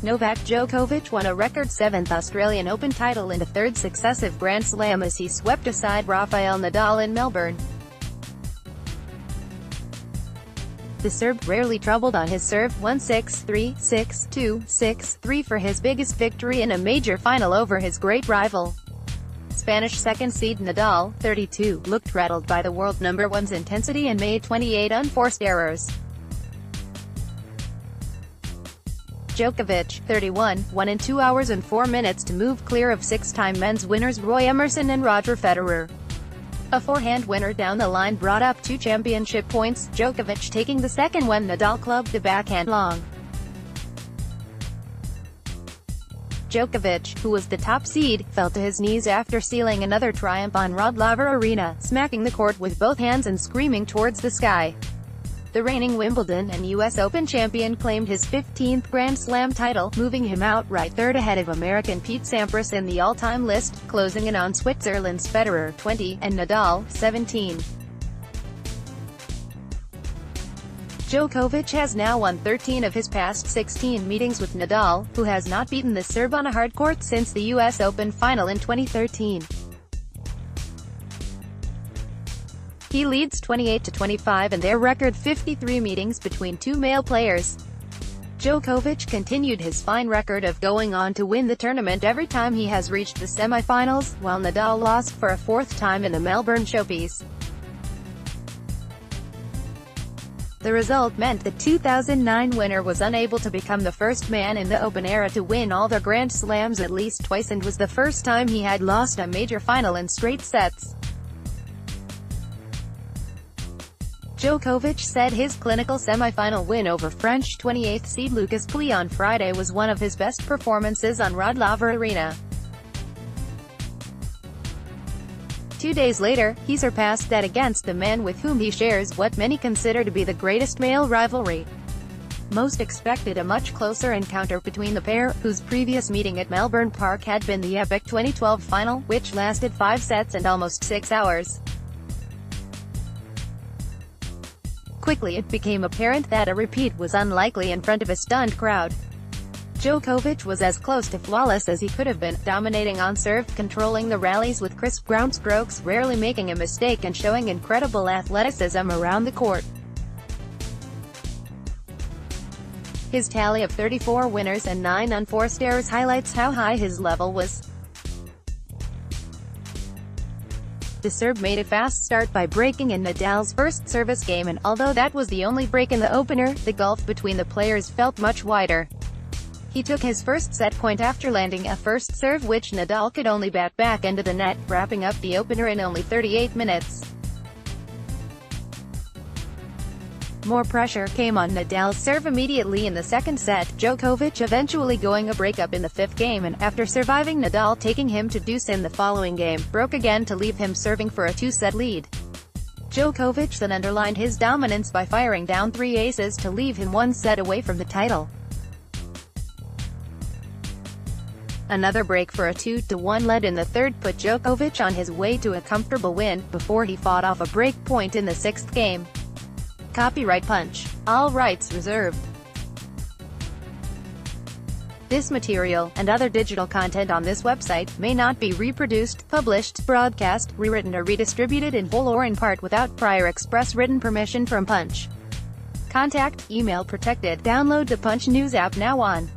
Novak Djokovic won a record 7th Australian Open title in the third successive Grand Slam as he swept aside Rafael Nadal in Melbourne. The Serb rarely troubled on his serve, 1-6, 3-6, 2-6, 3 for his biggest victory in a major final over his great rival. Spanish second seed Nadal, 32, looked rattled by the world number one's intensity and made 28 unforced errors. Djokovic, 31, won in 2 hours and 4 minutes to move clear of six-time men's winners Roy Emerson and Roger Federer. A forehand winner down the line brought up 2 championship points, Djokovic taking the second when Nadal clubbed the backhand long. Djokovic, who was the top seed, fell to his knees after sealing another triumph on Rod Laver Arena, smacking the court with both hands and screaming towards the sky. The reigning Wimbledon and US Open champion claimed his 15th Grand Slam title, moving him outright third ahead of American Pete Sampras in the all-time list, closing in on Switzerland's Federer, 20, and Nadal, 17. Djokovic has now won 13 of his past 16 meetings with Nadal, who has not beaten the Serb on a hard court since the US Open final in 2013. He leads 28-25 in their record 53 meetings between two male players. Djokovic continued his fine record of going on to win the tournament every time he has reached the semi-finals, while Nadal lost for a fourth time in the Melbourne showpiece. The result meant the 2009 winner was unable to become the first man in the Open era to win all the Grand Slams at least twice and was the first time he had lost a major final in straight sets. Djokovic said his clinical semi-final win over French 28th seed Lucas Pouille on Friday was one of his best performances on Rod Laver Arena. 2 days later, he surpassed that against the man with whom he shares what many consider to be the greatest male rivalry. Most expected a much closer encounter between the pair, whose previous meeting at Melbourne Park had been the epic 2012 final, which lasted 5 sets and almost 6 hours. Quickly it became apparent that a repeat was unlikely in front of a stunned crowd. Djokovic was as close to flawless as he could have been, dominating on serve, controlling the rallies with crisp ground strokes, rarely making a mistake and showing incredible athleticism around the court. His tally of 34 winners and 9 unforced errors highlights how high his level was. The Serb made a fast start by breaking in Nadal's first service game, and although that was the only break in the opener, the gulf between the players felt much wider. He took his first set point after landing a first serve which Nadal could only bat back into the net, wrapping up the opener in only 38 minutes. More pressure came on Nadal's serve immediately in the second set, Djokovic eventually going a breakup in the fifth game and, after surviving Nadal taking him to deuce in the following game, broke again to leave him serving for a 2-set lead. Djokovic then underlined his dominance by firing down 3 aces to leave him 1 set away from the title. Another break for a 2-1 lead in the third put Djokovic on his way to a comfortable win, before he fought off a break point in the sixth game. Copyright Punch. All rights reserved. This material, and other digital content on this website, may not be reproduced, published, broadcast, rewritten or redistributed in whole or in part without prior express written permission from Punch. Contact, email protected. Download the Punch News app now on